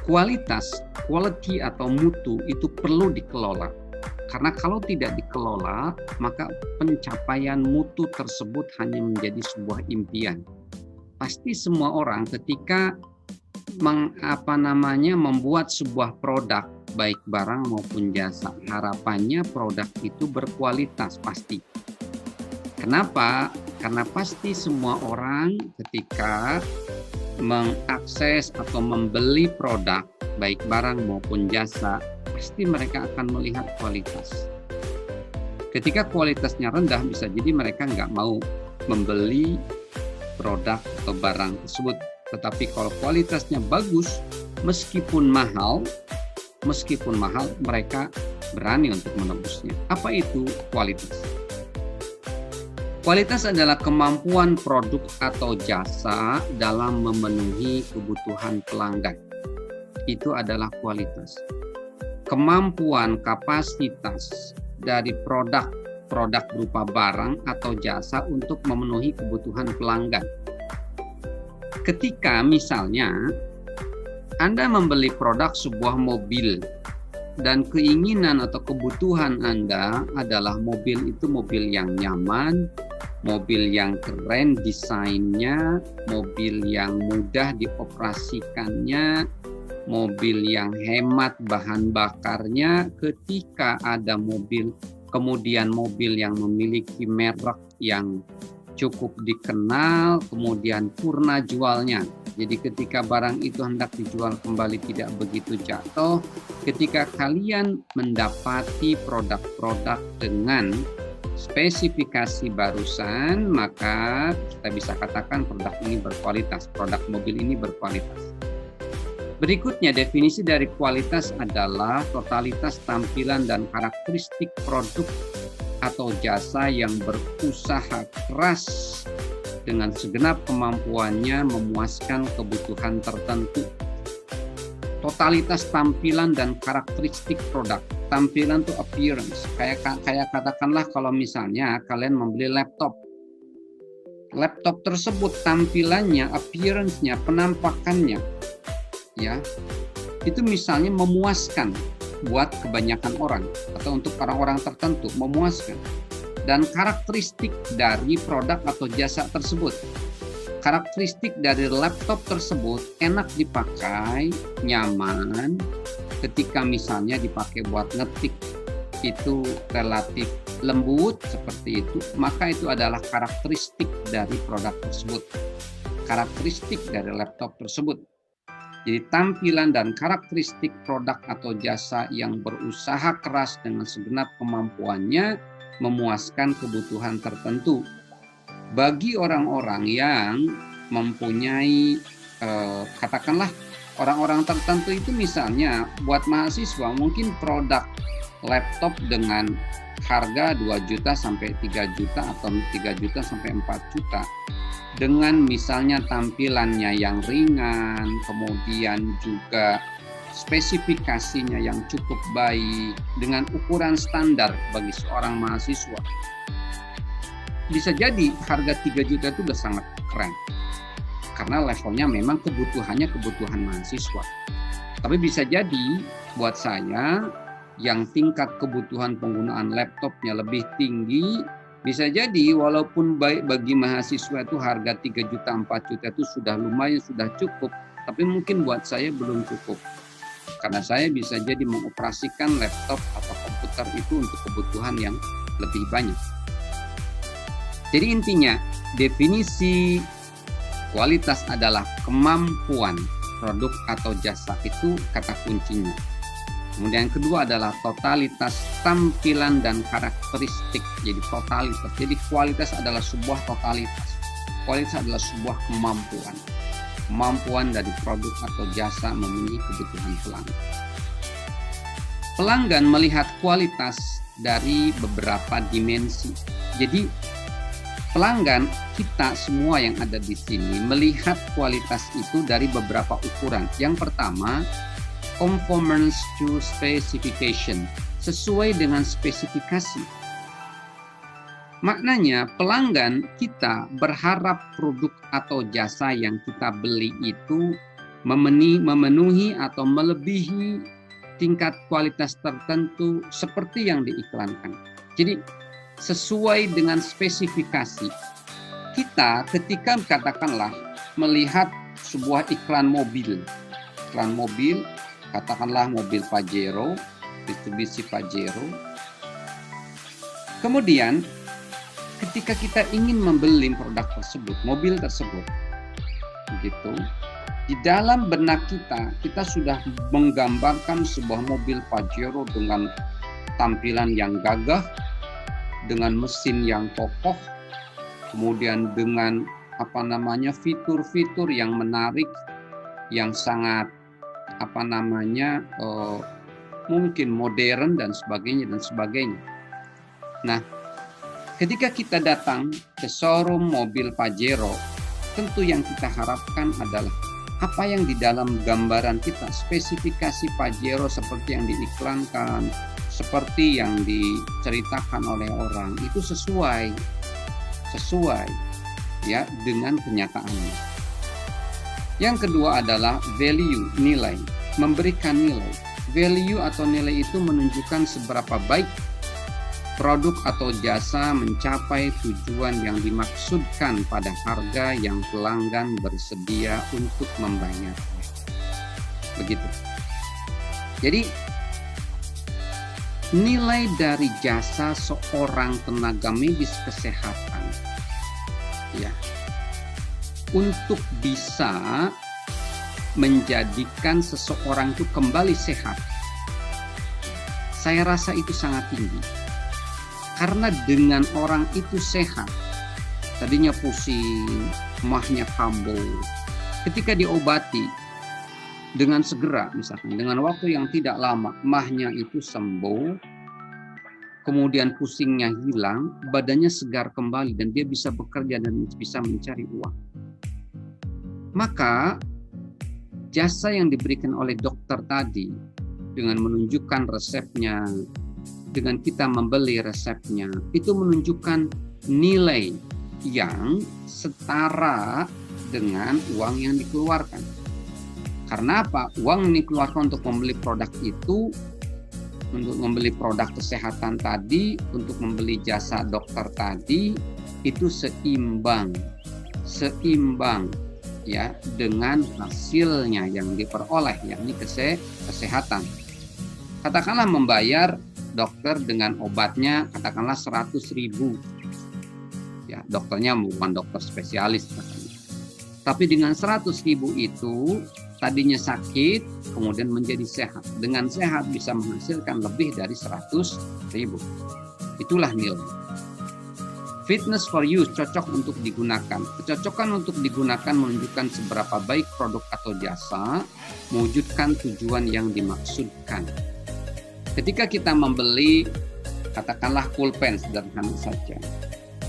kualitas? Quality atau mutu itu perlu dikelola. Karena kalau tidak dikelola, maka pencapaian mutu tersebut hanya menjadi sebuah impian. Pasti semua orang ketika membuat sebuah produk, baik barang maupun jasa, harapannya produk itu berkualitas pasti. Kenapa? Karena pasti semua orang ketika mengakses atau membeli produk, baik barang maupun jasa, pasti mereka akan melihat kualitas. Ketika kualitasnya rendah, bisa jadi mereka nggak mau membeli produk atau barang tersebut. Tetapi kalau kualitasnya bagus, meskipun mahal, mereka berani untuk menebusnya. Apa itu kualitas? Kualitas adalah kemampuan produk atau jasa dalam memenuhi kebutuhan pelanggan. Itu adalah kualitas. Kemampuan kapasitas dari produk berupa barang atau jasa untuk memenuhi kebutuhan pelanggan. Ketika misalnya Anda membeli produk sebuah mobil dan keinginan atau kebutuhan Anda adalah mobil itu mobil yang nyaman, mobil yang keren desainnya, mobil yang mudah dioperasikannya, mobil yang hemat bahan bakarnya. Ketika ada mobil, kemudian mobil yang memiliki merek yang cukup dikenal, kemudian purna jualnya. Jadi ketika barang itu hendak dijual kembali tidak begitu jatuh. Ketika kalian mendapati produk-produk dengan spesifikasi barusan, maka kita bisa katakan produk ini berkualitas, produk mobil ini berkualitas. Berikutnya, definisi dari kualitas adalah totalitas tampilan dan karakteristik produk atau jasa yang berusaha keras dengan segenap kemampuannya memuaskan kebutuhan tertentu. Totalitas tampilan dan karakteristik produk. Tampilan itu appearance. Kayak katakanlah kalau misalnya kalian membeli laptop. Laptop tersebut tampilannya, appearance-nya, penampakannya, ya, itu misalnya memuaskan buat kebanyakan orang atau untuk orang-orang tertentu, memuaskan. Dan karakteristik dari produk atau jasa tersebut, karakteristik dari laptop tersebut enak dipakai, nyaman. Ketika misalnya dipakai buat ngetik itu relatif lembut seperti itu, maka itu adalah karakteristik dari produk tersebut, karakteristik dari laptop tersebut. Jadi tampilan dan karakteristik produk atau jasa yang berusaha keras dengan segenap kemampuannya memuaskan kebutuhan tertentu. Bagi orang-orang yang mempunyai katakanlah orang-orang tertentu itu, misalnya buat mahasiswa mungkin produk laptop dengan harga 2 juta sampai 3 juta atau 3 juta sampai 4 juta. Dengan misalnya tampilannya yang ringan, kemudian juga spesifikasinya yang cukup baik, dengan ukuran standar bagi seorang mahasiswa. Bisa jadi harga 3 juta itu udah sangat keren. Karena levelnya memang kebutuhan mahasiswa. Tapi bisa jadi buat saya yang tingkat kebutuhan penggunaan laptopnya lebih tinggi, bisa jadi walaupun baik bagi mahasiswa itu harga 3 juta, 4 juta itu sudah lumayan, sudah cukup, tapi mungkin buat saya belum cukup. Karena saya bisa jadi mengoperasikan laptop atau komputer itu untuk kebutuhan yang lebih banyak. Jadi intinya, definisi kualitas adalah kemampuan produk atau jasa, itu kata kuncinya. Kemudian yang kedua adalah totalitas tampilan dan karakteristik. Jadi totalitas. Jadi kualitas adalah sebuah totalitas. Kualitas adalah sebuah kemampuan. Kemampuan dari produk atau jasa memenuhi kebutuhan pelanggan. Pelanggan melihat kualitas dari beberapa dimensi. Jadi pelanggan kita semua yang ada di sini melihat kualitas itu dari beberapa ukuran. Yang pertama, conformance to specification, sesuai dengan spesifikasi. Maknanya pelanggan kita berharap produk atau jasa yang kita beli itu memenuhi atau melebihi tingkat kualitas tertentu seperti yang diiklankan. Jadi sesuai dengan spesifikasi. Kita ketika katakanlah melihat sebuah iklan mobil, katakanlah mobil Pajero, Mitsubishi Pajero. Kemudian ketika kita ingin membeli produk tersebut, mobil tersebut, begitu, di dalam benak kita sudah menggambarkan sebuah mobil Pajero dengan tampilan yang gagah, dengan mesin yang kokoh, kemudian dengan fitur-fitur yang menarik, yang sangat mungkin modern dan sebagainya. Nah, ketika kita datang ke showroom mobil Pajero, tentu yang kita harapkan adalah apa yang di dalam gambaran kita, spesifikasi Pajero seperti yang diiklankan, seperti yang diceritakan oleh orang, itu sesuai ya dengan kenyataannya. Yang kedua adalah value, nilai, memberikan nilai. Value atau nilai itu menunjukkan seberapa baik produk atau jasa mencapai tujuan yang dimaksudkan pada harga yang pelanggan bersedia untuk membayar. Begitu. Jadi nilai dari jasa seorang tenaga medis kesehatan, ya, untuk bisa menjadikan seseorang itu kembali sehat, saya rasa itu sangat tinggi. Karena dengan orang itu sehat, tadinya pusing, mahnya kambuh, ketika diobati dengan segera, misalkan dengan waktu yang tidak lama, mahnya itu sembuh, kemudian pusingnya hilang, badannya segar kembali, dan dia bisa bekerja dan bisa mencari uang. Maka jasa yang diberikan oleh dokter tadi dengan menunjukkan resepnya, dengan kita membeli resepnya, itu menunjukkan nilai yang setara dengan uang yang dikeluarkan. Karena apa? Uang yang dikeluarkan untuk membeli produk itu, untuk membeli produk kesehatan tadi, untuk membeli jasa dokter tadi, itu seimbang ya dengan hasilnya yang diperoleh, yakni kesehatan. Katakanlah membayar dokter dengan obatnya, katakanlah 100.000. Ya, dokternya bukan dokter spesialis katanya. Tapi dengan 100.000 itu tadinya sakit, kemudian menjadi sehat. Dengan sehat bisa menghasilkan lebih dari 100.000. Itulah nilai. Fitness for use, cocok untuk digunakan. Kecocokan untuk digunakan menunjukkan seberapa baik produk atau jasa mewujudkan tujuan yang dimaksudkan. Ketika kita membeli, katakanlah pulpen sederhana saja,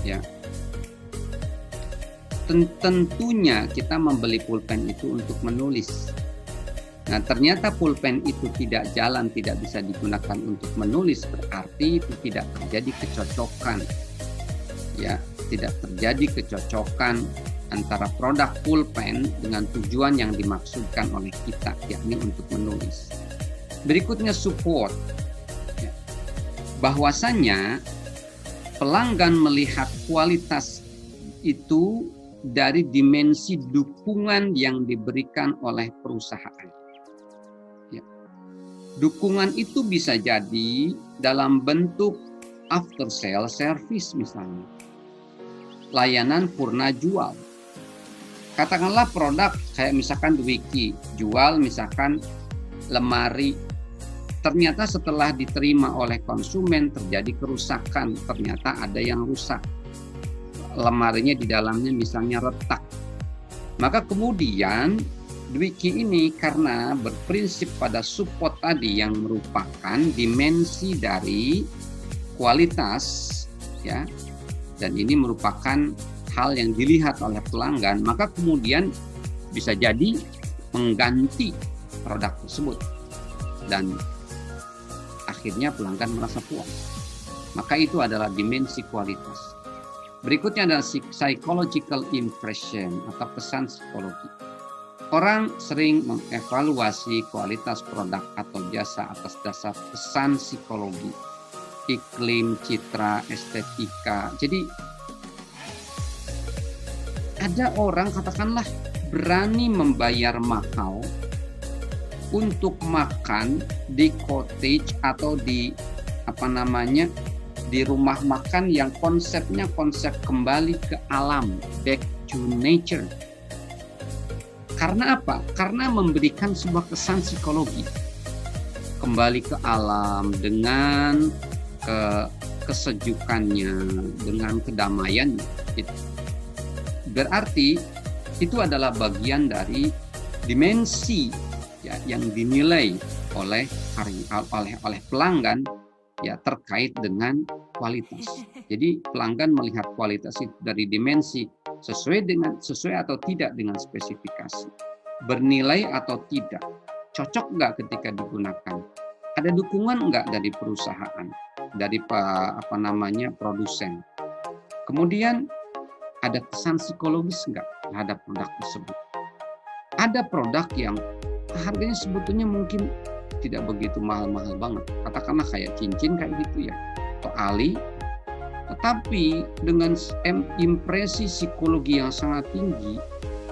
ya, tentunya kita membeli pulpen itu untuk menulis. Nah, ternyata pulpen itu tidak jalan, tidak bisa digunakan untuk menulis, berarti itu tidak terjadi kecocokan. Ya, tidak terjadi kecocokan antara produk pulpen dengan tujuan yang dimaksudkan oleh kita, yakni untuk menulis. Berikutnya support. Ya. Bahwasanya pelanggan melihat kualitas itu dari dimensi dukungan yang diberikan oleh perusahaan. Ya. Dukungan itu bisa jadi dalam bentuk after sale service misalnya. Layanan purna jual. Katakanlah produk kayak misalkan Dwiki jual misalkan lemari, ternyata setelah diterima oleh konsumen terjadi kerusakan, ternyata ada yang rusak, lemarinya di dalamnya misalnya retak. Maka kemudian Dwiki ini karena berprinsip pada support tadi yang merupakan dimensi dari kualitas, ya, dan ini merupakan hal yang dilihat oleh pelanggan, maka kemudian bisa jadi mengganti produk tersebut dan akhirnya pelanggan merasa puas. Maka itu adalah dimensi kualitas. Berikutnya adalah psychological impression atau kesan psikologi. Orang sering mengevaluasi kualitas produk atau jasa atas dasar pesan psikologi, iklim, citra, estetika. Jadi ada orang katakanlah berani membayar mahal untuk makan di cottage atau di di rumah makan yang konsepnya konsep kembali ke alam, back to nature. Karena apa? Karena memberikan sebuah kesan psikologi. Kembali ke alam dengan kesejukannya, dengan kedamaiannya. Berarti itu adalah bagian dari dimensi ya, yang dinilai oleh pelanggan ya terkait dengan kualitas. Jadi pelanggan melihat kualitas itu dari dimensi sesuai atau tidak dengan spesifikasi, bernilai atau tidak, cocok nggak ketika digunakan, ada dukungan nggak dari perusahaan, dari produsen, kemudian ada kesan psikologis nggak terhadap produk tersebut. Ada produk yang harganya sebetulnya mungkin tidak begitu mahal-mahal banget, katakanlah kayak cincin kayak gitu ya, atau ali, tetapi dengan impresi psikologi yang sangat tinggi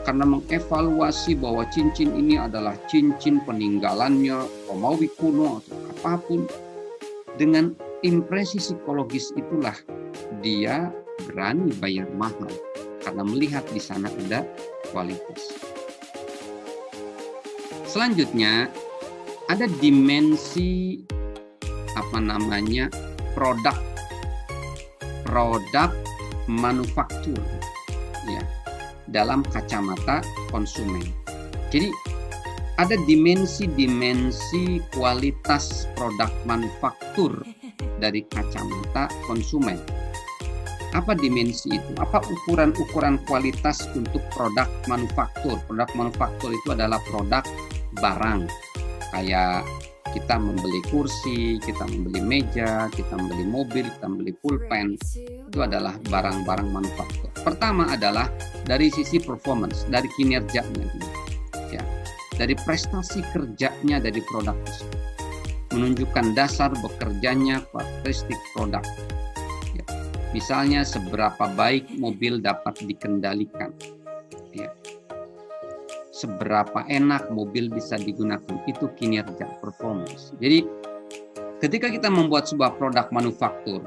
karena mengevaluasi bahwa cincin ini adalah cincin peninggalannya Romawi kuno atau apapun, dengan impresi psikologis itulah dia berani bayar mahal karena melihat di sana ada kualitas. Selanjutnya ada dimensi produk manufaktur ya dalam kacamata konsumen. Jadi ada dimensi kualitas produk manufaktur dari kacamata konsumen. Apa dimensi itu? Apa ukuran kualitas untuk produk manufaktur? Produk manufaktur itu adalah produk barang. Kayak kita membeli kursi, kita membeli meja, kita membeli mobil, kita membeli pulpen. Itu adalah barang-barang manufaktur. Pertama adalah dari sisi performance, dari kinerjanya. Ya, dari prestasi kerjanya dari produk tersebut. Menunjukkan dasar bekerjanya karakteristik produk. Ya, misalnya seberapa baik mobil dapat dikendalikan. Ya. Seberapa enak mobil bisa digunakan, itu kinerja, performance. Jadi ketika kita membuat sebuah produk manufaktur,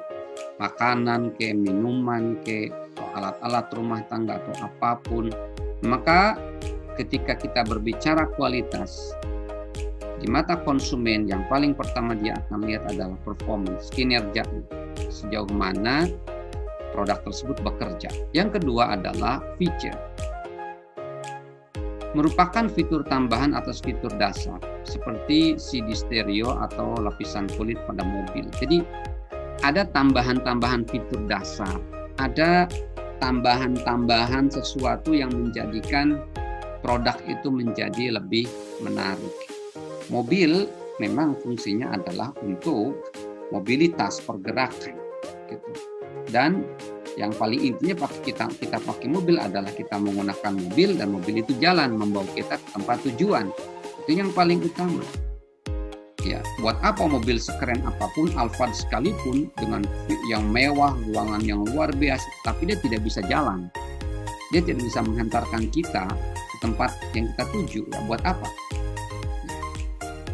makanan ke, minuman ke, atau alat-alat rumah tangga atau apapun, maka ketika kita berbicara kualitas, di mata konsumen yang paling pertama dia akan lihat adalah performance, kinerja, sejauh mana produk tersebut bekerja. Yang kedua adalah feature. Merupakan fitur tambahan atas fitur dasar seperti CD stereo atau lapisan kulit pada mobil. Jadi ada tambahan-tambahan fitur dasar, ada tambahan-tambahan sesuatu yang menjadikan produk itu menjadi lebih menarik. Mobil memang fungsinya adalah untuk mobilitas, pergerakan gitu. Dan yang paling intinya kita pakai mobil adalah kita menggunakan mobil dan mobil itu jalan membawa kita ke tempat tujuan. Itu yang paling utama. Ya, buat apa mobil sekeren apapun, Alphard sekalipun dengan yang mewah, ruangan yang luar biasa, tapi dia tidak bisa jalan. Dia tidak bisa menghantarkan kita ke tempat yang kita tuju. Ya, buat apa?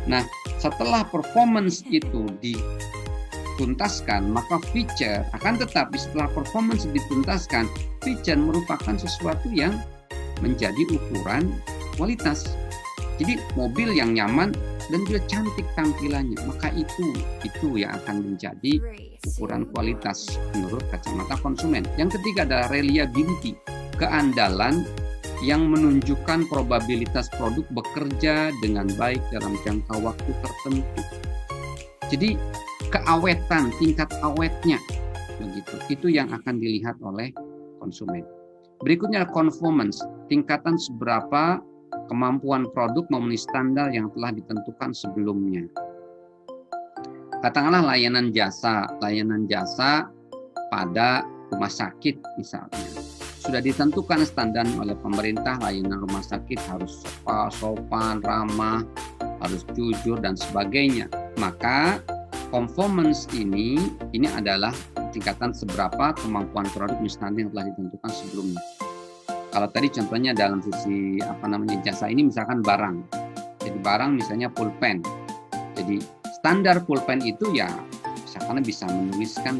Nah, setelah performance itu dituntaskan, maka feature akan tetapi setelah performance dituntaskan, feature merupakan sesuatu yang menjadi ukuran kualitas. Jadi mobil yang nyaman dan juga cantik tampilannya, maka itu yang akan menjadi ukuran kualitas menurut kacamata konsumen. Yang ketiga adalah reliability, keandalan yang menunjukkan probabilitas produk bekerja dengan baik dalam jangka waktu tertentu. Jadi keawetan, tingkat awetnya begitu. Itu yang akan dilihat oleh konsumen. Berikutnya conformance, tingkatan seberapa kemampuan produk memenuhi standar yang telah ditentukan sebelumnya. Katakanlah layanan jasa pada rumah sakit misalnya. sudah ditentukan standar oleh pemerintah, layanan rumah sakit harus sopan, ramah, harus jujur dan sebagainya. Maka conformance ini adalah tingkatan seberapa kemampuan produk misalnya yang telah ditentukan sebelumnya. Kalau tadi contohnya dalam sisi jasa ini misalkan barang. Jadi barang misalnya pulpen. Jadi standar pulpen itu ya misalkan bisa menuliskan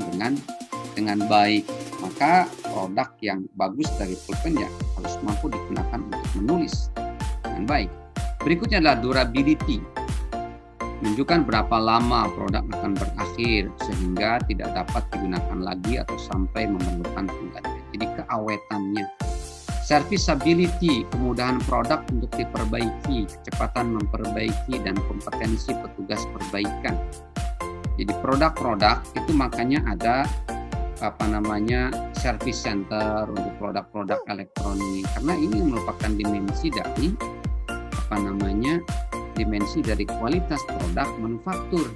dengan baik. Maka produk yang bagus dari pulpen ya harus mampu digunakan untuk menulis dengan baik. Berikutnya adalah durability. Menunjukkan berapa lama produk akan berakhir sehingga tidak dapat digunakan lagi atau sampai memerlukan penggantian. Jadi keawetannya. Serviceability, kemudahan produk untuk diperbaiki, kecepatan memperbaiki dan kompetensi petugas perbaikan. Jadi produk-produk itu makanya ada service center untuk produk-produk elektronik, karena ini merupakan dimensi dari kualitas produk manufaktur.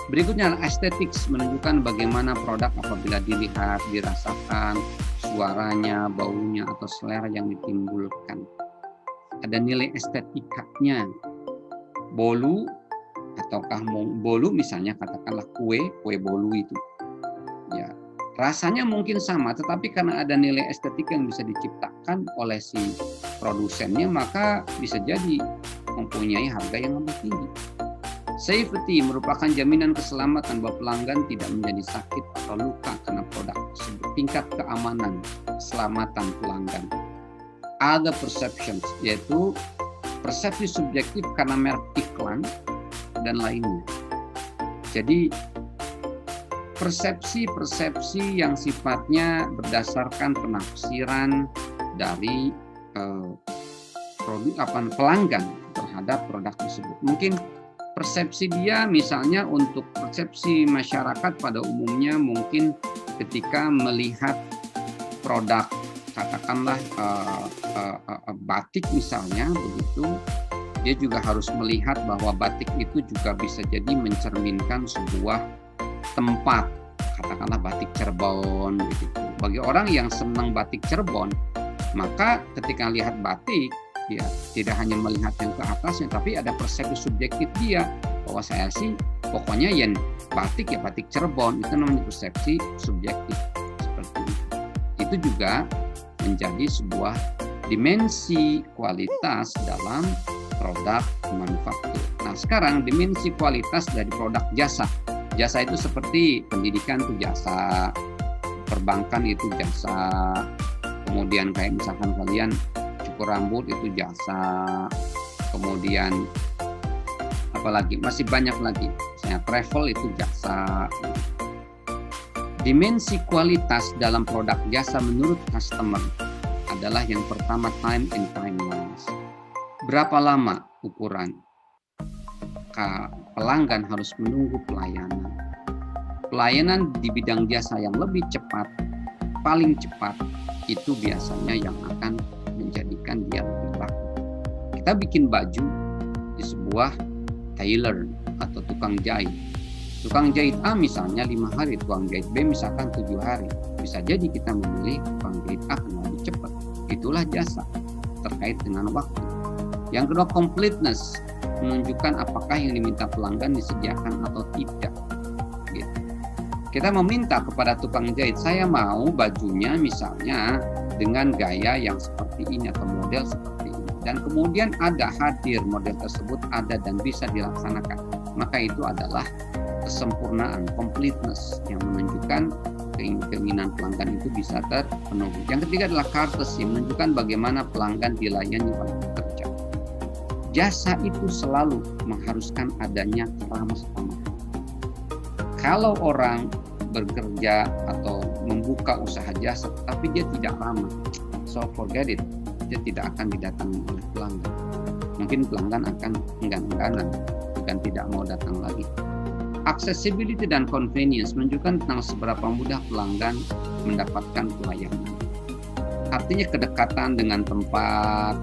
Berikutnya aesthetics, menunjukkan bagaimana produk apabila dilihat, dirasakan, suaranya, baunya, atau selera yang ditimbulkan. Ada nilai estetikanya. Bolu ataukah bolu misalnya katakanlah kue bolu itu. Ya, rasanya mungkin sama, tetapi karena ada nilai estetik yang bisa diciptakan oleh si produsennya, maka bisa jadi mempunyai harga yang lebih tinggi. Safety merupakan jaminan keselamatan bahwa pelanggan tidak menjadi sakit atau luka karena produk tersebut. Tingkat keamanan, keselamatan pelanggan. Other perceptions, yaitu persepsi subjektif karena merek iklan dan lainnya. Jadi persepsi yang sifatnya berdasarkan penafsiran dari pelanggan terhadap produk tersebut. Mungkin persepsi dia misalnya untuk persepsi masyarakat pada umumnya mungkin ketika melihat produk katakanlah batik misalnya begitu, dia juga harus melihat bahwa batik itu juga bisa jadi mencerminkan sebuah tempat, katakanlah batik Cirebon begitu. Bagi orang yang senang batik Cirebon, maka ketika lihat batik ya tidak hanya melihat yang ke atasnya, tapi ada persepsi subjektif dia bahwa saya sih pokoknya yang batik ya batik Cirebon, itu namanya persepsi subjektif seperti itu. Itu juga menjadi sebuah dimensi kualitas dalam produk manufaktur. Nah sekarang dimensi kualitas dari produk jasa. Jasa itu seperti pendidikan itu jasa, perbankan itu jasa, kemudian kayak misalkan kalian cukur rambut itu jasa, kemudian apalagi masih banyak lagi, misalnya travel itu jasa. Dimensi kualitas dalam produk jasa menurut customer adalah yang pertama time and timelines. Berapa lama ukuran pelanggan harus menunggu pelayanan. Pelayanan di bidang jasa yang lebih cepat, paling cepat, itu biasanya yang akan menjadikan dia lebih laku. Kita bikin baju di sebuah tailor atau tukang jahit. Tukang jahit A misalnya 5 hari, tukang jahit B misalkan 7 hari. Bisa jadi kita memilih tukang jahit A karena lebih cepat. Itulah jasa terkait dengan waktu. Yang kedua, completeness, menunjukkan apakah yang diminta pelanggan disediakan atau tidak. Gitu. Kita meminta kepada tukang jahit, saya mau bajunya misalnya dengan gaya yang seperti ini atau model seperti ini. Dan kemudian ada hadir model tersebut ada dan bisa dilaksanakan. Maka itu adalah kesempurnaan, completeness, yang menunjukkan keinginan pelanggan itu bisa terpenuhi. Yang ketiga adalah courtesy, menunjukkan bagaimana pelanggan dilayani oleh pekerja. Jasa itu selalu mengharuskan adanya keramah tamahan. Kalau orang bekerja atau membuka usaha jasa tapi dia tidak ramah, so forget it, dia tidak akan didatangi oleh pelanggan. Mungkin pelanggan akan enggan-engganan, bukan tidak mau datang lagi. Accessibility dan convenience menunjukkan tentang seberapa mudah pelanggan mendapatkan pelayanan. Artinya kedekatan dengan tempat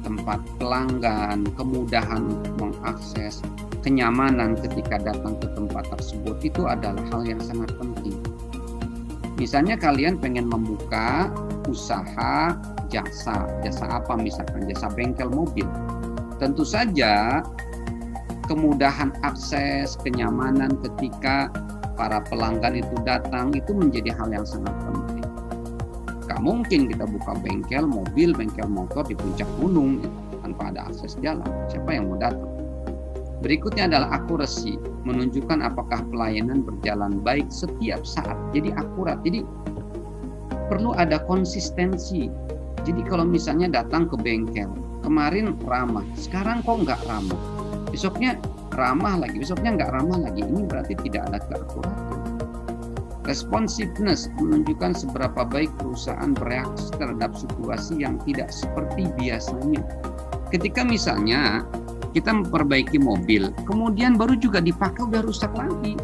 tempat pelanggan, kemudahan untuk mengakses, kenyamanan ketika datang ke tempat tersebut, itu adalah hal yang sangat penting. Misalnya kalian pengen membuka usaha jasa apa misalkan, jasa bengkel mobil. Tentu saja kemudahan akses, kenyamanan ketika para pelanggan itu datang itu menjadi hal yang sangat penting. Gak mungkin kita buka bengkel mobil, bengkel motor di puncak gunung tanpa ada akses jalan. Siapa yang mau datang? Berikutnya adalah akurasi, menunjukkan apakah pelayanan berjalan baik setiap saat. Jadi akurat. Jadi perlu ada konsistensi. Jadi kalau misalnya datang ke bengkel, kemarin ramah, sekarang kok nggak ramah? Besoknya ramah lagi, besoknya nggak ramah lagi. Ini berarti tidak ada keakuratan. Responsiveness menunjukkan seberapa baik perusahaan bereaksi terhadap situasi yang tidak seperti biasanya. Ketika misalnya kita memperbaiki mobil, kemudian baru juga dipakai udah rusak lagi.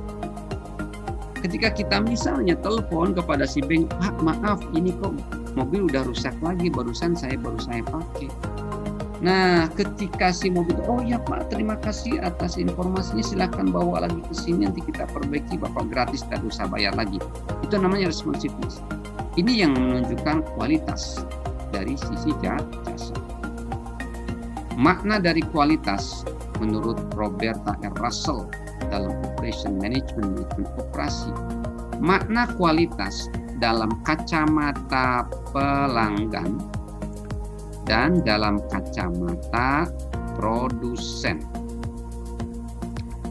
Ketika kita misalnya telepon kepada si bengkel, Pak maaf ini kok mobil udah rusak lagi, baru saya pakai. Nah ketika si mobil, oh ya Pak terima kasih atas informasinya, silahkan bawa lagi ke sini nanti kita perbaiki, Bapak gratis, tidak usah bayar lagi. Itu namanya responsiveness. Ini yang menunjukkan kualitas dari sisi jasa. Makna dari kualitas menurut Roberta R. Russell dalam Operation Management dan Operasi, makna kualitas dalam kacamata pelanggan dan dalam kacamata produsen.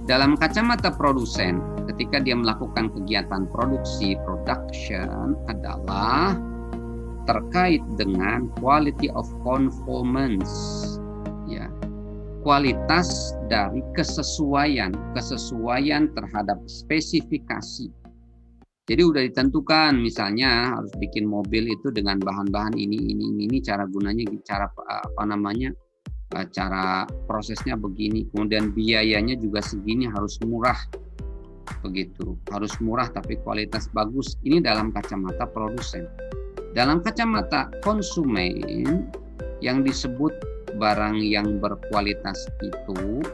Dalam kacamata produsen, ketika dia melakukan kegiatan production adalah terkait dengan quality of conformance. Kualitas dari kesesuaian terhadap spesifikasi. Jadi udah ditentukan, misalnya harus bikin mobil itu dengan bahan-bahan ini, cara gunanya, cara prosesnya begini, kemudian biayanya juga segini, harus murah, begitu, harus murah tapi kualitas bagus. Ini dalam kacamata produsen. Dalam kacamata konsumen, yang disebut barang yang berkualitas itu,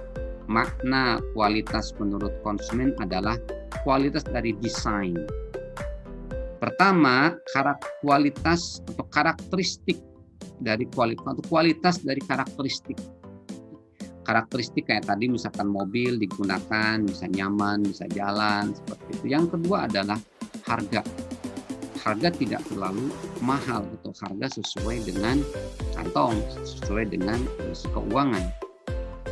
makna kualitas menurut konsumen adalah kualitas dari desain. Pertama, kualitas atau karakteristik dari kualitas dari karakteristik. Karakteristik kayak tadi misalkan mobil digunakan, bisa nyaman, bisa jalan, seperti itu. Yang kedua adalah harga. Harga tidak terlalu mahal atau harga sesuai dengan kantong, sesuai dengan keuangan.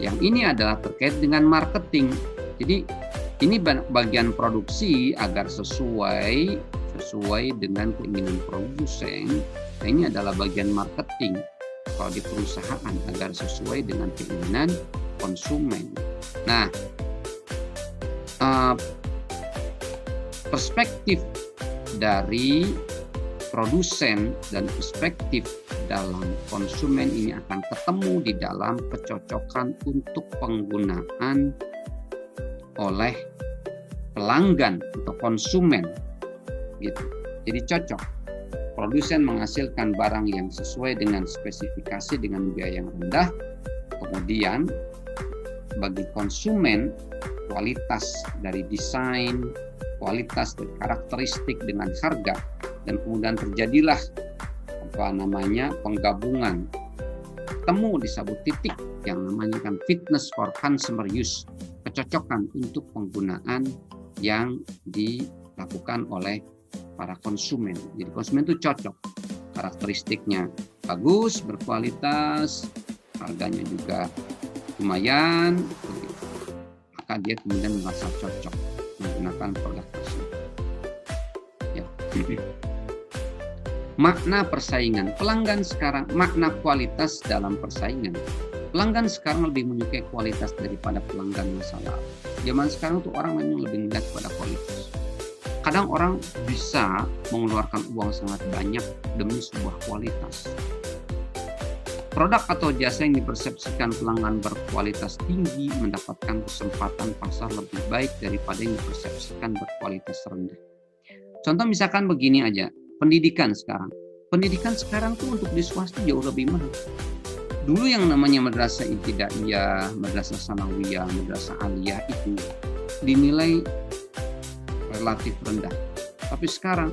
Yang ini adalah terkait dengan marketing. Jadi ini bagian produksi agar sesuai dengan keinginan produsen. Nah, ini adalah bagian marketing kalau di perusahaan agar sesuai dengan keinginan konsumen. Nah, perspektif dari produsen dan perspektif dalam konsumen ini akan ketemu di dalam kecocokan untuk penggunaan oleh pelanggan atau konsumen gitu. Jadi cocok. Produsen menghasilkan barang yang sesuai dengan spesifikasi dengan biaya yang rendah. Kemudian bagi konsumen kualitas dari desain, kualitas dari karakteristik dengan harga, dan kemudian terjadilah penggabungan, temu di satu titik yang namanya kan fitness for consumer use, kecocokan untuk penggunaan yang dilakukan oleh para konsumen. Jadi konsumen itu cocok, karakteristiknya bagus, berkualitas, harganya juga lumayan, maka dia kemudian merasa cocok menggunakan produk tersebut. Ya. Makna persaingan pelanggan sekarang, makna kualitas dalam persaingan. Pelanggan sekarang lebih menyukai kualitas daripada pelanggan masa lalu. Zaman sekarang tuh orang memang lebih melihat pada kualitas. Kadang orang bisa mengeluarkan uang sangat banyak demi sebuah kualitas. Produk atau jasa yang dipersepsikan pelanggan berkualitas tinggi mendapatkan kesempatan pasar lebih baik daripada yang dipersepsikan berkualitas rendah. Contoh misalkan begini aja, pendidikan sekarang. Pendidikan sekarang tuh untuk di swasta jauh lebih mahal. Dulu yang namanya madrasah ibtidaiyah, madrasah sanawiyah, madrasah aliyah itu dinilai relatif rendah. Tapi sekarang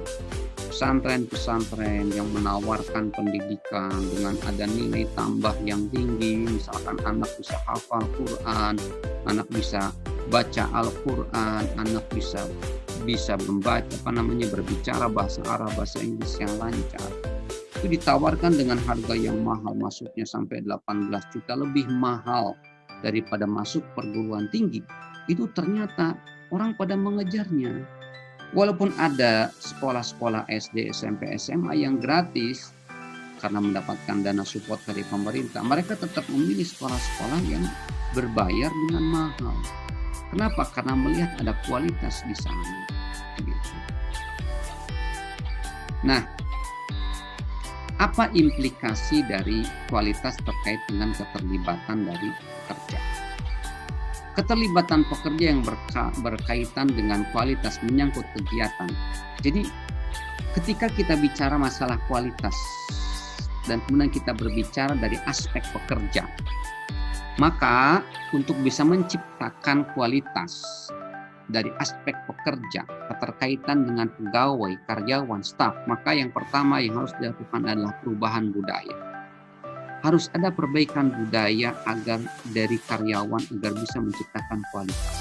pesantren-pesantren yang menawarkan pendidikan dengan ada nilai tambah yang tinggi, misalkan anak bisa hafal Quran, anak bisa baca Al-Quran, anak bisa membaca berbicara bahasa Arab, bahasa Inggris yang lancar. Itu ditawarkan dengan harga yang mahal, masuknya sampai 18 juta, lebih mahal daripada masuk perguruan tinggi. Itu ternyata orang pada mengejarnya. Walaupun ada sekolah-sekolah SD, SMP, SMA yang gratis karena mendapatkan dana support dari pemerintah, mereka tetap memilih sekolah-sekolah yang berbayar dengan mahal. Kenapa? Karena melihat ada kualitas di sana. Gitu. Nah, apa implikasi dari kualitas terkait dengan keterlibatan dari pekerja? Keterlibatan pekerja yang berkaitan dengan kualitas menyangkut kegiatan. Jadi ketika kita bicara masalah kualitas dan kemudian kita berbicara dari aspek pekerja, maka untuk bisa menciptakan kualitas dari aspek pekerja, keterkaitan dengan pegawai, karyawan, staf, maka yang pertama yang harus dilakukan adalah perubahan budaya. Harus ada perbaikan budaya agar dari karyawan agar bisa menciptakan kualitas.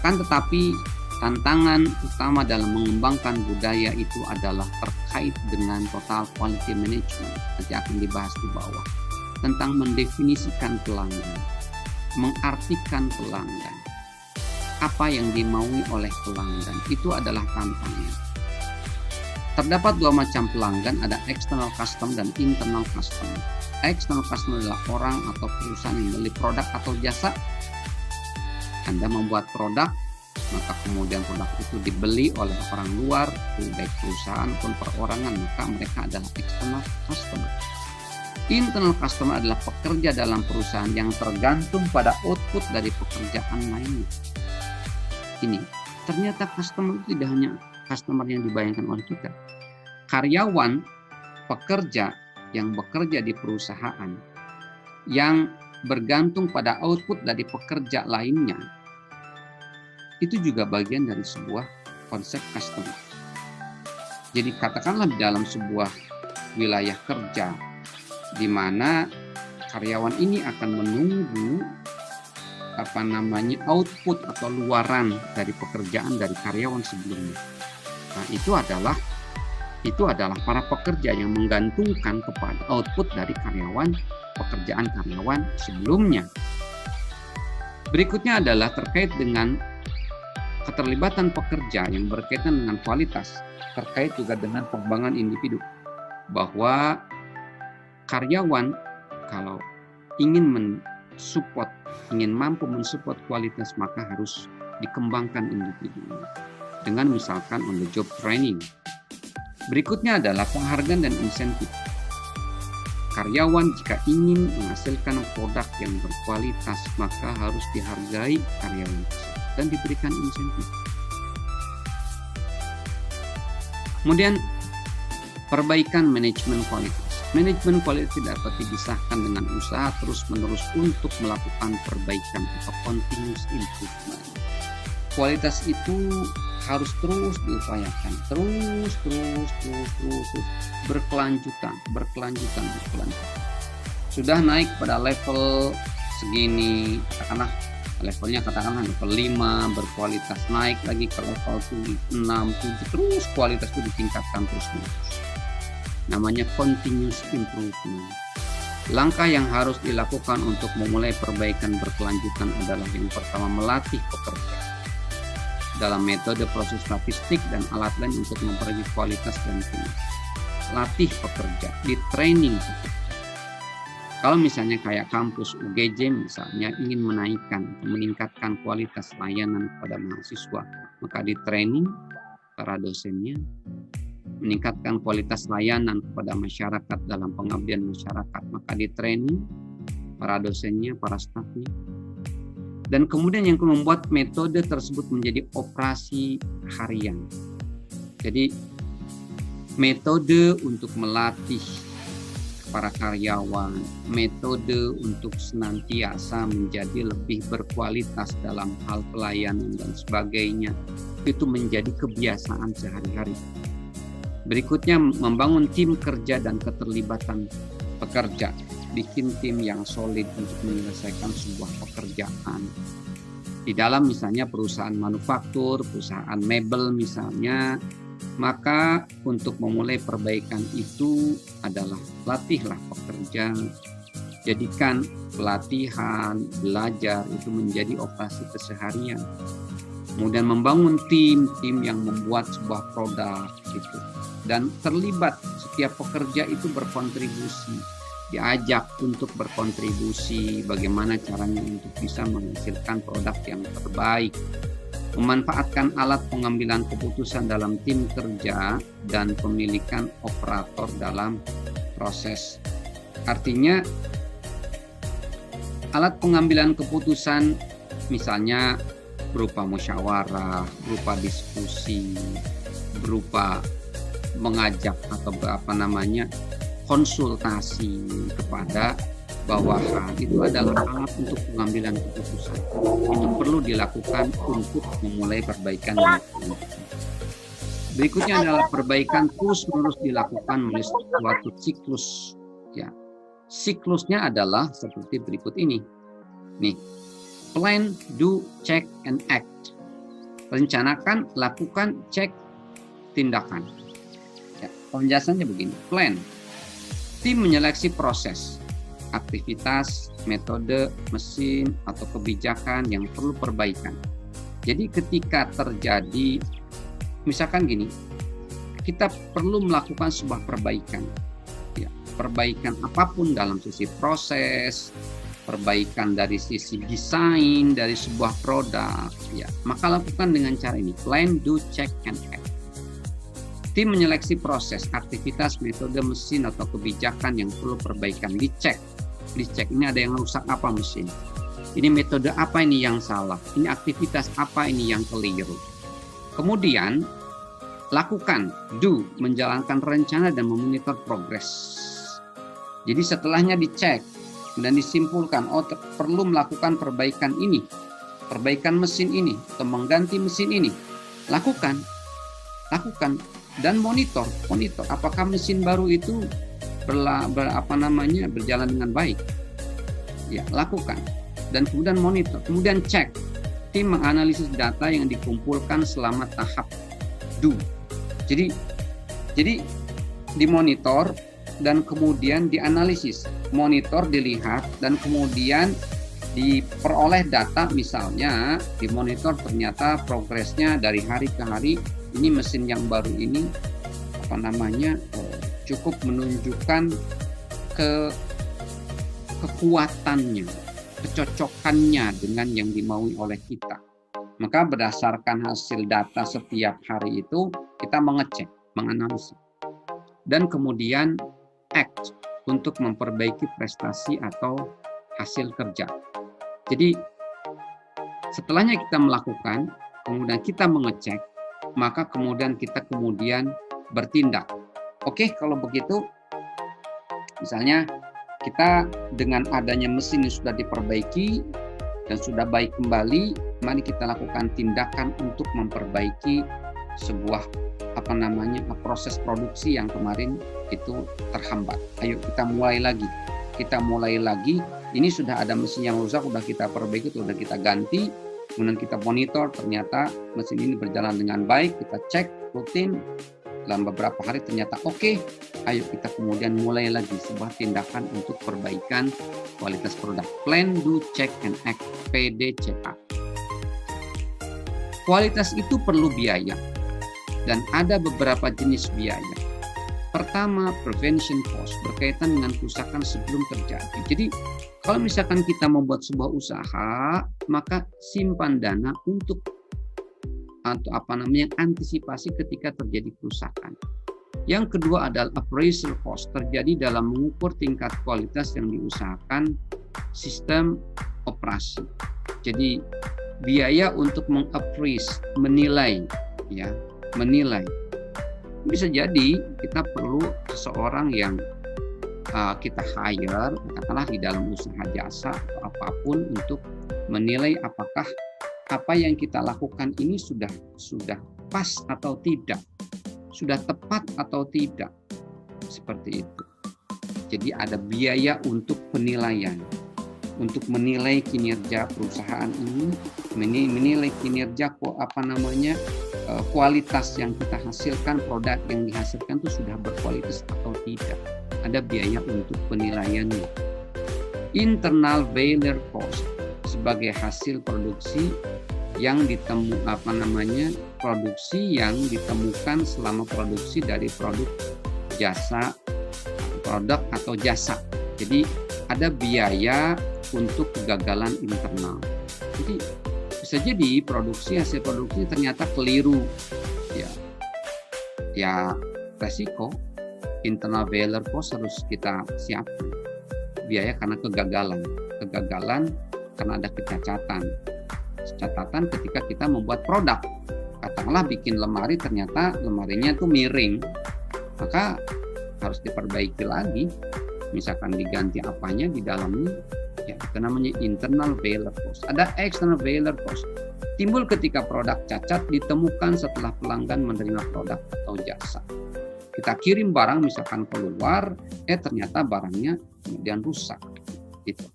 Kan tetapi tantangan utama dalam mengembangkan budaya itu adalah terkait dengan total quality management. Nanti akan dibahas di bawah. Tentang mendefinisikan pelanggan, mengartikan pelanggan. Apa yang dimaui oleh pelanggan, itu adalah tantangan. Terdapat dua macam pelanggan, ada external customer dan internal customer. External customer adalah orang atau perusahaan yang membeli produk atau jasa. Anda membuat produk, maka kemudian produk itu dibeli oleh orang luar, baik perusahaan pun perorangan, maka mereka adalah external customer. Internal customer adalah pekerja dalam perusahaan yang tergantung pada output dari pekerjaan lainnya. Ini ternyata customer itu tidak hanya customer yang dibayangkan oleh kita. Karyawan, pekerja yang bekerja di perusahaan yang bergantung pada output dari pekerja lainnya, itu juga bagian dari sebuah konsep customer. Jadi katakanlah di dalam sebuah wilayah kerja di mana karyawan ini akan menunggu output atau luaran dari pekerjaan dari karyawan sebelumnya. Nah, itu adalah para pekerja yang menggantungkan kepada output dari pekerjaan karyawan sebelumnya. Berikutnya adalah terkait dengan keterlibatan pekerja yang berkaitan dengan kualitas, terkait juga dengan pengembangan individu. Bahwa karyawan kalau ingin mampu mensupport kualitas, maka harus dikembangkan individu dengan misalkan on the job training. Berikutnya adalah penghargaan dan insentif. Karyawan jika ingin menghasilkan produk yang berkualitas, maka harus dihargai karyawan tersebut dan diberikan insentif. Kemudian perbaikan manajemen kualitas. Manajemen kualitas tidak dapat dipisahkan dengan usaha terus-menerus untuk melakukan perbaikan atau continuous improvement. Kualitas itu harus terus diupayakan, terus berkelanjutan. Sudah naik pada level segini, level 5, berkualitas, naik lagi ke level 6, 7, terus kualitas itu ditingkatkan terus-menerus. Namanya continuous improvement. Langkah yang harus dilakukan untuk memulai perbaikan berkelanjutan adalah yang pertama, melatih pekerja dalam metode proses statistik dan alat lain untuk memperbaiki kualitas dan kinerja. Latih pekerja, di training pekerja. Kalau misalnya kayak kampus UGJ misalnya ingin meningkatkan kualitas layanan kepada mahasiswa, maka di training para dosennya, meningkatkan kualitas layanan kepada masyarakat dalam pengabdian masyarakat, maka di training para dosennya, para stafnya. Dan kemudian yang membuat metode tersebut menjadi operasi harian. Jadi metode untuk melatih para karyawan, metode untuk senantiasa menjadi lebih berkualitas dalam hal pelayanan dan sebagainya, itu menjadi kebiasaan sehari-hari. Berikutnya, membangun tim kerja dan keterlibatan pekerja. Bikin tim yang solid untuk menyelesaikan sebuah pekerjaan. Di dalam misalnya perusahaan manufaktur, perusahaan mebel misalnya, maka untuk memulai perbaikan itu adalah latihlah pekerja, jadikan pelatihan, belajar itu menjadi operasi keseharian. Kemudian membangun tim yang membuat sebuah produk gitu. Dan terlibat, setiap pekerja itu berkontribusi, diajak untuk berkontribusi bagaimana caranya untuk bisa menghasilkan produk yang terbaik. Memanfaatkan alat pengambilan keputusan dalam tim kerja dan pemilikan operator dalam proses. Artinya alat pengambilan keputusan misalnya berupa musyawarah, berupa diskusi, berupa mengajak atau konsultasi kepada bawahan, itu adalah alat untuk pengambilan keputusan. Itu perlu dilakukan untuk memulai perbaikan. Berikutnya adalah perbaikan terus-menerus dilakukan melalui suatu siklus. Ya, siklusnya adalah seperti berikut ini. Nih, plan, do, check, and act. Rencanakan, lakukan, cek, tindakan. Ya, penjelasannya begini. Plan, tim menyeleksi proses, aktivitas, metode, mesin, atau kebijakan yang perlu perbaikan. Jadi ketika terjadi, misalkan gini, kita perlu melakukan sebuah perbaikan. Ya, perbaikan apapun dalam sisi proses, perbaikan dari sisi desain, dari sebuah produk, ya, maka lakukan dengan cara ini, plan, do, check, and act. Tim menyeleksi proses, aktivitas, metode, mesin, atau kebijakan yang perlu perbaikan. Dicek ini ada yang rusak apa mesin. Ini metode apa ini yang salah. Ini aktivitas apa ini yang keliru. Kemudian lakukan, do, menjalankan rencana dan memonitor progres. Jadi setelahnya dicek dan disimpulkan, perlu melakukan perbaikan ini, perbaikan mesin ini, atau mengganti mesin ini. Lakukan. Dan monitor apakah mesin baru itu berjalan dengan baik. Ya, lakukan dan kemudian monitor, kemudian cek. Tim menganalisis data yang dikumpulkan selama tahap do. Jadi dimonitor dan kemudian dianalisis, monitor, dilihat, dan kemudian diperoleh data, misalnya dimonitor ternyata progresnya dari hari ke hari. Ini mesin yang baru ini cukup menunjukkan kekuatannya, kecocokannya dengan yang dimaui oleh kita. Maka berdasarkan hasil data setiap hari itu kita mengecek, menganalisis, dan kemudian act untuk memperbaiki prestasi atau hasil kerja. Jadi setelahnya kita melakukan, kemudian kita mengecek, maka kemudian kita bertindak. Oke, kalau begitu, misalnya kita dengan adanya mesin yang sudah diperbaiki dan sudah baik kembali, mari kita lakukan tindakan untuk memperbaiki sebuah proses produksi yang kemarin itu terhambat. Ayo kita mulai lagi. Ini sudah ada mesin yang rusak, sudah kita perbaiki, sudah kita ganti. Kemudian kita monitor, ternyata mesin ini berjalan dengan baik, kita cek rutin, dalam beberapa hari ternyata oke. Ayo kita kemudian mulai lagi sebuah tindakan untuk perbaikan kualitas produk. Plan, do, check, and act, PDCA. Kualitas itu perlu biaya, dan ada beberapa jenis biaya. Pertama, prevention cost, berkaitan dengan kerusakan sebelum terjadi. Jadi kalau misalkan kita membuat sebuah usaha, maka simpan dana untuk antisipasi ketika terjadi kerusakan. Yang kedua adalah appraisal cost, terjadi dalam mengukur tingkat kualitas yang diusahakan sistem operasi. Jadi biaya untuk mengappraise, menilai. Bisa jadi kita perlu seseorang yang kita hire, katakanlah di dalam usaha jasa atau apapun, untuk menilai apakah apa yang kita lakukan ini sudah pas atau tidak, sudah tepat atau tidak, seperti itu. Jadi ada biaya untuk penilaian, untuk menilai kinerja perusahaan ini, menilai kinerja kualitas yang kita hasilkan, produk yang dihasilkan itu sudah berkualitas atau tidak. Ada biaya untuk penilaiannya. Internal failure cost sebagai hasil produksi yang produksi yang ditemukan selama produksi dari produk atau jasa. Jadi ada biaya untuk kegagalan internal. Jadi bisa jadi hasil produksi ternyata keliru, ya resiko internal failure cost harus kita siapkan. Biaya karena kegagalan karena ada kecacatan ketika kita membuat produk. Katakanlah bikin lemari, ternyata lemarinya itu miring, maka harus diperbaiki lagi, misalkan diganti apanya di dalamnya, ya itu namanya internal failure cost. Ada external failure cost, timbul ketika produk cacat ditemukan setelah pelanggan menerima produk atau jasa. Kita kirim barang misalkan keluar, ternyata barangnya kemudian rusak. Gitu.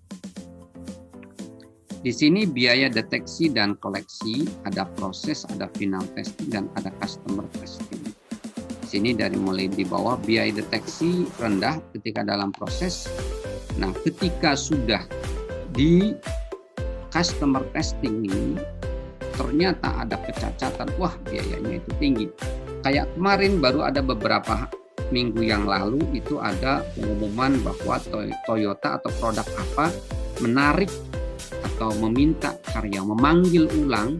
Di sini biaya deteksi dan koleksi, ada proses, ada final testing, dan ada customer testing. Di sini dari mulai di bawah, biaya deteksi rendah ketika dalam proses. Nah, ketika sudah di customer testing ini, ternyata ada kecacatan, wah biayanya itu tinggi. Kayak kemarin baru ada beberapa minggu yang lalu itu ada pengumuman bahwa Toyota atau produk apa menarik atau meminta memanggil ulang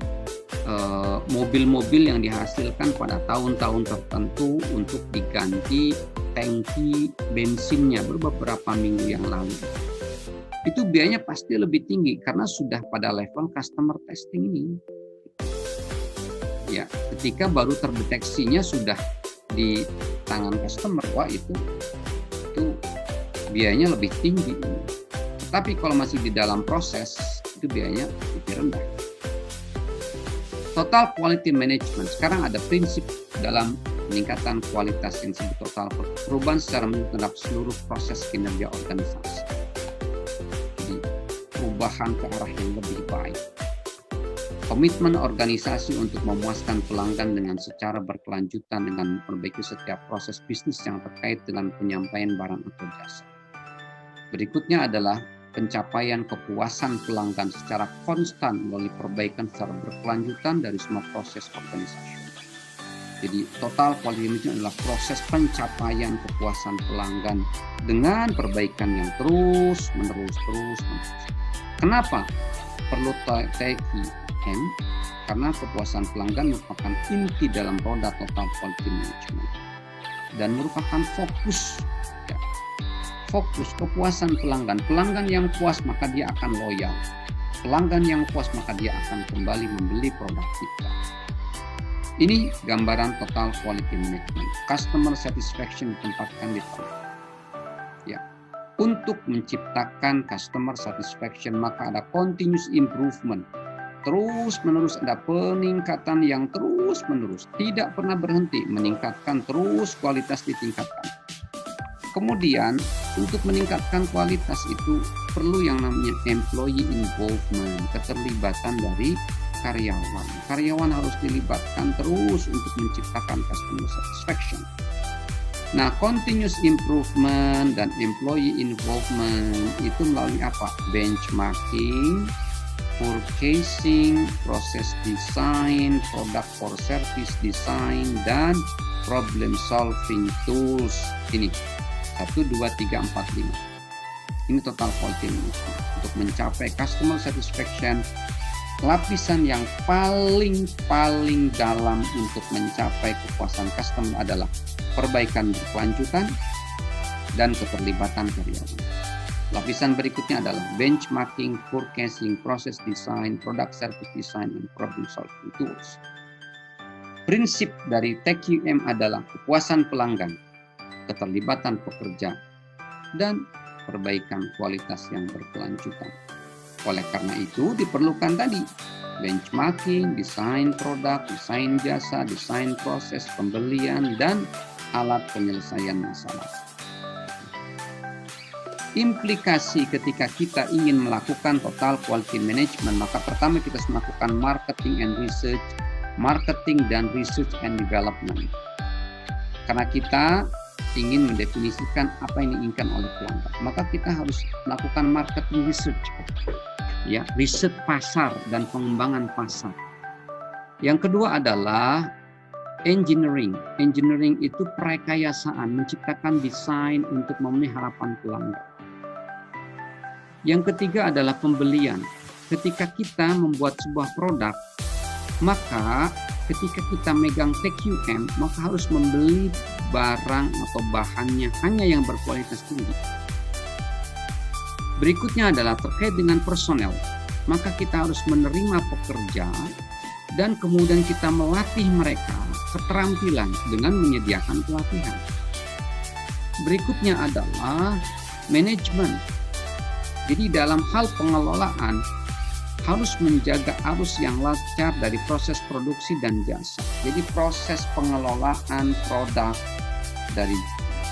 mobil-mobil yang dihasilkan pada tahun-tahun tertentu untuk diganti tangki bensinnya beberapa minggu yang lalu. Itu biayanya pasti lebih tinggi karena sudah pada level customer testing ini. Ya, ketika baru terdeteksinya sudah di tangan customer, wah itu biayanya lebih tinggi. Tapi kalau masih di dalam proses, itu biayanya lebih rendah. Total quality management. Sekarang ada prinsip dalam peningkatan kualitas yang disebut total, perubahan secara menyeluruh terhadap seluruh proses kinerja organisasi. Jadi perubahan ke arah yang lebih baik. Komitmen organisasi untuk memuaskan pelanggan dengan secara berkelanjutan dengan memperbaiki setiap proses bisnis yang terkait dengan penyampaian barang atau jasa. Berikutnya adalah pencapaian kepuasan pelanggan secara konstan melalui perbaikan secara berkelanjutan dari semua proses organisasi. Jadi total quality management adalah proses pencapaian kepuasan pelanggan dengan perbaikan yang terus menerus. Kenapa perlu TQM? Karena kepuasan pelanggan merupakan inti dalam roda total quality management dan merupakan fokus kepuasan pelanggan. Pelanggan yang puas maka dia akan loyal. Pelanggan yang puas maka dia akan kembali membeli produk kita. Ini gambaran total quality management. Customer satisfaction ditempatkan di bawah. Ya. Untuk menciptakan customer satisfaction maka ada continuous improvement. Terus menerus ada peningkatan yang terus menerus, tidak pernah berhenti, meningkatkan terus, kualitas ditingkatkan. Kemudian untuk meningkatkan kualitas itu perlu yang namanya employee involvement, keterlibatan dari karyawan. Karyawan harus dilibatkan terus untuk menciptakan customer satisfaction. Nah, continuous improvement dan employee involvement itu melalui apa? Benchmarking, purchasing, proses design, product for service design, dan problem solving tools. Ini 1, 2, 3, 4, 5. Ini total quality management. Untuk mencapai customer satisfaction, lapisan yang paling dalam untuk mencapai kepuasan customer adalah perbaikan berkelanjutan dan keterlibatan karyawan. Lapisan berikutnya adalah benchmarking, forecasting, process design, product service design, dan problem solving tools. Prinsip dari TQM adalah kepuasan pelanggan, keterlibatan pekerja, dan perbaikan kualitas yang berkelanjutan. Oleh karena itu diperlukan tadi benchmarking, desain produk, desain jasa, desain proses pembelian, dan alat penyelesaian masalah. Implikasi ketika kita ingin melakukan total quality management, maka pertama kita harus melakukan marketing and development. Karena kita ingin mendefinisikan apa yang diinginkan oleh pelanggan, maka kita harus melakukan marketing research, ya, riset pasar dan pengembangan pasar. Yang kedua adalah engineering. Engineering itu perekayasaan, menciptakan desain untuk memenuhi harapan pelanggan. Yang ketiga adalah pembelian. Ketika kita membuat sebuah produk, maka ketika kita megang TQM, maka harus membeli barang atau bahannya hanya yang berkualitas tinggi. Berikutnya adalah terkait dengan personel. Maka kita harus menerima pekerja dan kemudian kita melatih mereka keterampilan dengan menyediakan pelatihan. Berikutnya adalah manajemen. Jadi dalam hal pengelolaan harus menjaga arus yang lancar dari proses produksi dan jasa. Jadi proses pengelolaan produk dari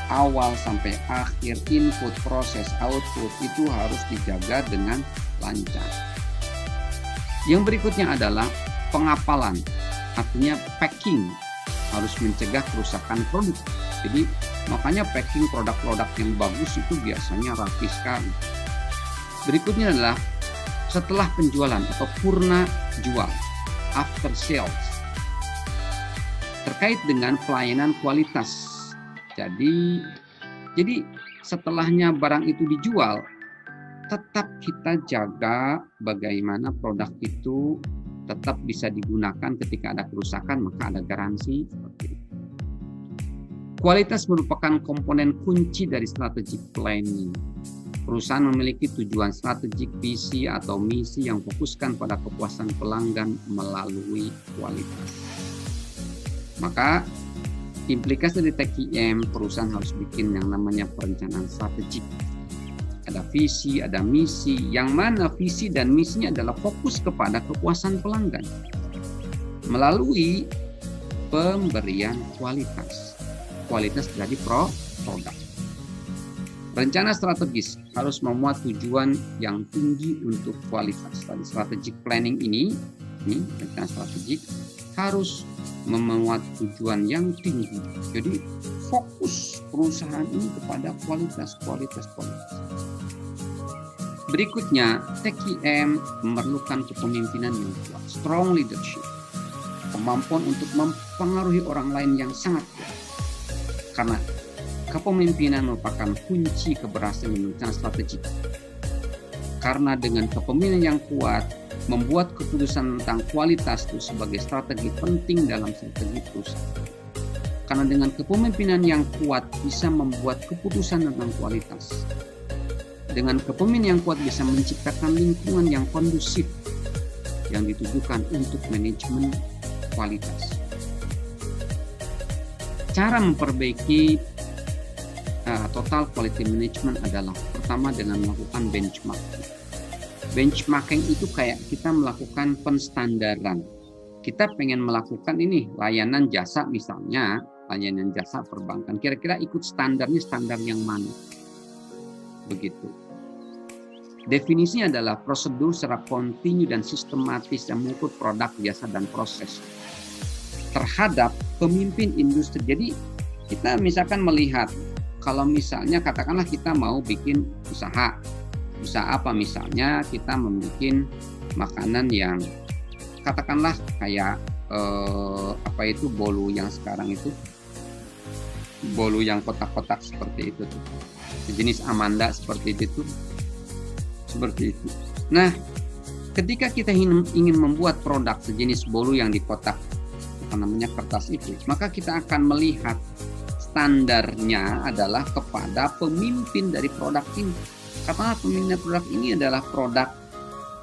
awal sampai akhir, input, proses, output itu harus dijaga dengan lancar. Yang berikutnya adalah pengapalan, artinya packing, harus mencegah kerusakan produk. Jadi makanya packing produk-produk yang bagus itu biasanya rapi sekali. Berikutnya adalah setelah penjualan atau purna jual, after sales, terkait dengan pelayanan kualitas. Jadi setelahnya barang itu dijual, tetap kita jaga bagaimana produk itu tetap bisa digunakan. Ketika ada kerusakan maka ada garansi seperti itu. Kualitas merupakan komponen kunci dari strategic planning. Perusahaan memiliki tujuan strategik, visi atau misi yang fokuskan pada kepuasan pelanggan melalui kualitas. Maka implikasi dari TQM, perusahaan harus bikin yang namanya perencanaan strategik. Ada visi, ada misi, yang mana visi dan misinya adalah fokus kepada kepuasan pelanggan melalui pemberian kualitas dari produk. Rencana strategis harus memuat tujuan yang tinggi untuk kualitas. Tadi strategic planning ini rencana strategik harus memuat tujuan yang tinggi. Jadi fokus perusahaan ini kepada kualitas. Berikutnya, TQM memerlukan kepemimpinan yang kuat, strong leadership, kemampuan untuk mempengaruhi orang lain yang sangat kuat. Karena kepemimpinan merupakan kunci keberhasilan rencana strategik. Karena dengan kepemimpinan yang kuat, membuat keputusan tentang kualitas itu sebagai strategi penting dalam strategi perusahaan. Karena dengan kepemimpinan yang kuat bisa membuat keputusan tentang kualitas. Dengan kepemimpinan yang kuat bisa menciptakan lingkungan yang kondusif yang ditujukan untuk manajemen kualitas. Cara memperbaiki total quality management adalah pertama dengan melakukan benchmarking. Benchmarking itu kayak kita melakukan penstandaran. Kita pengen melakukan ini layanan jasa, misalnya layanan jasa perbankan. Kira-kira ikut standarnya standar yang mana? Begitu. Definisinya adalah prosedur secara kontinu dan sistematis yang mengukur produk, jasa, dan proses terhadap pemimpin industri. Jadi kita misalkan melihat, kalau misalnya katakanlah kita mau bikin usaha apa, misalnya kita membuat makanan yang katakanlah kayak bolu yang sekarang itu, bolu yang kotak-kotak seperti itu tuh, sejenis Amanda seperti itu. Nah, ketika kita ingin membuat produk sejenis bolu yang di kotak kertas itu, maka kita akan melihat standarnya adalah kepada pemimpin dari produk ini. Karena pemimpin produk ini adalah produk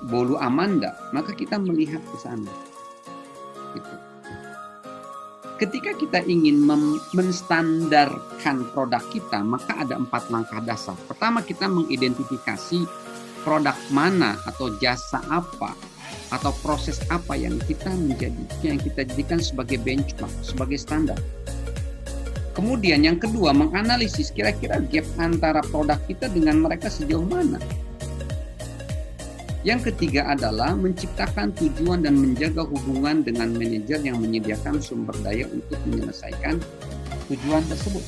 bolu Amanda, maka kita melihat ke sana. Gitu. Ketika kita ingin menstandarkan produk kita, maka ada 4 langkah dasar. Pertama, kita mengidentifikasi produk mana atau jasa apa atau proses apa yang kita jadikan sebagai benchmark, sebagai standar. Kemudian yang kedua, menganalisis kira-kira gap antara produk kita dengan mereka sejauh mana. Yang ketiga adalah menciptakan tujuan dan menjaga hubungan dengan manajer yang menyediakan sumber daya untuk menyelesaikan tujuan tersebut.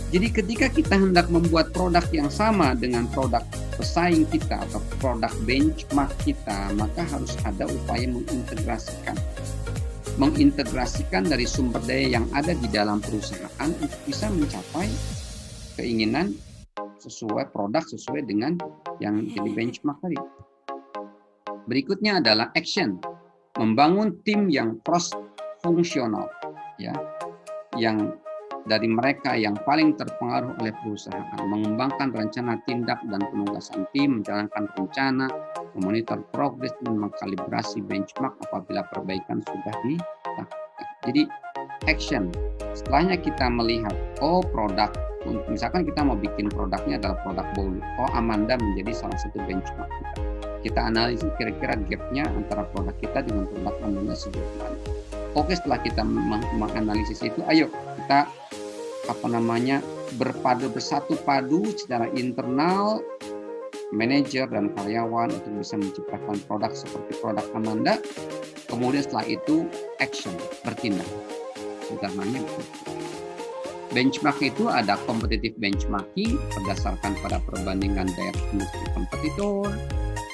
Jadi ketika kita hendak membuat produk yang sama dengan produk pesaing kita atau produk benchmark kita, maka harus ada upaya mengintegrasikan dari sumber daya yang ada di dalam perusahaan untuk bisa mencapai keinginan sesuai dengan yang jadi benchmark tadi. Berikutnya adalah action, membangun tim yang cross fungsional, ya, yang dari mereka yang paling terpengaruh oleh perusahaan, mengembangkan rencana tindak dan penugasan tim, menjalankan rencana, memonitor progres dan mengkalibrasi benchmark apabila perbaikan sudah dilakukan. Jadi action. Setelahnya kita melihat, produk, misalkan kita mau bikin produknya adalah produk bolu, Amanda menjadi salah satu benchmark kita. Kita analisis kira-kira gapnya antara produk kita dengan produk Amanda sejauh mana. Setelah kita menganalisis itu, ayo kita bersatu padu secara internal, manajer dan karyawan untuk bisa menciptakan produk seperti produk Amanda. Kemudian setelah itu action, bertindak. Utamanya benchmark itu ada competitive benchmarking berdasarkan pada perbandingan daerah industri kompetitor,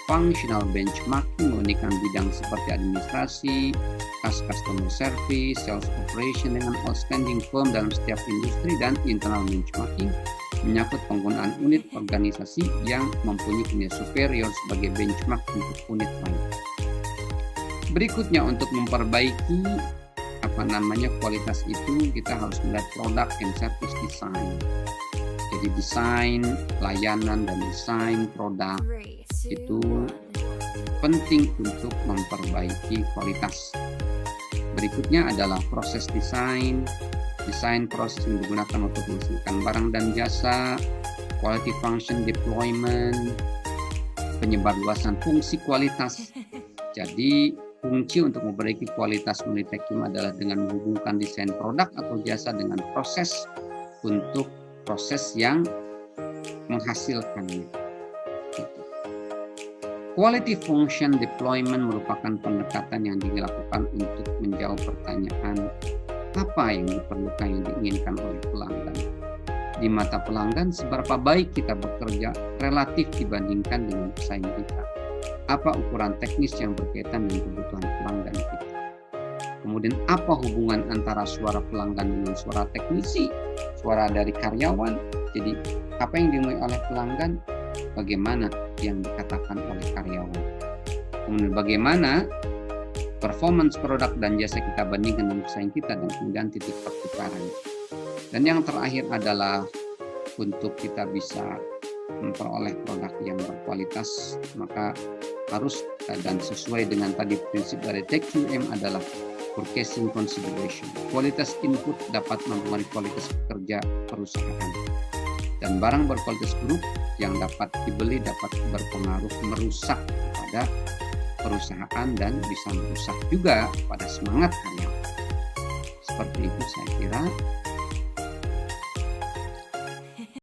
functional benchmarking membandingkan bidang seperti administrasi, customer service, sales operation dengan outstanding firm dalam setiap industri, dan internal benchmarking menyangkut penggunaan unit organisasi yang mempunyai nilai superior sebagai benchmark untuk unit lain. Berikutnya, untuk memperbaiki kualitas itu, kita harus melihat product and service design. Jadi desain layanan dan desain produk itu penting untuk memperbaiki kualitas. Berikutnya adalah proses desain proses yang digunakan untuk menghasilkan barang dan jasa, quality function deployment, penyebarluasan fungsi kualitas. Jadi kunci untuk memperbaiki kualitas unit tekim adalah dengan menghubungkan desain produk atau jasa dengan proses yang menghasilkannya. Quality function deployment merupakan pendekatan yang dilakukan untuk menjawab pertanyaan apa yang diperlukan, yang diinginkan oleh pelanggan. Di mata pelanggan, seberapa baik kita bekerja relatif dibandingkan dengan pesaing kita. Apa ukuran teknis yang berkaitan dengan kebutuhan pelanggan kita. Kemudian apa hubungan antara suara pelanggan dengan suara teknisi, suara dari karyawan. Jadi apa yang dimulai oleh pelanggan, bagaimana yang dikatakan oleh karyawan. Kemudian bagaimana performance produk dan jasa kita bandingkan dengan pesaing kita, dan kemudian titik pertukaran. Dan yang terakhir adalah untuk kita bisa memperoleh produk yang berkualitas, maka harus dan sesuai dengan tadi prinsip dari TQM adalah purchasing consideration. Kualitas input dapat mempengaruhi kualitas pekerja perusahaan. Dan barang berkualitas buruk yang dapat dibeli dapat berpengaruh merusak pada perusahaan dan bisa merusak juga pada semangat karyawan. Seperti itu saya kira.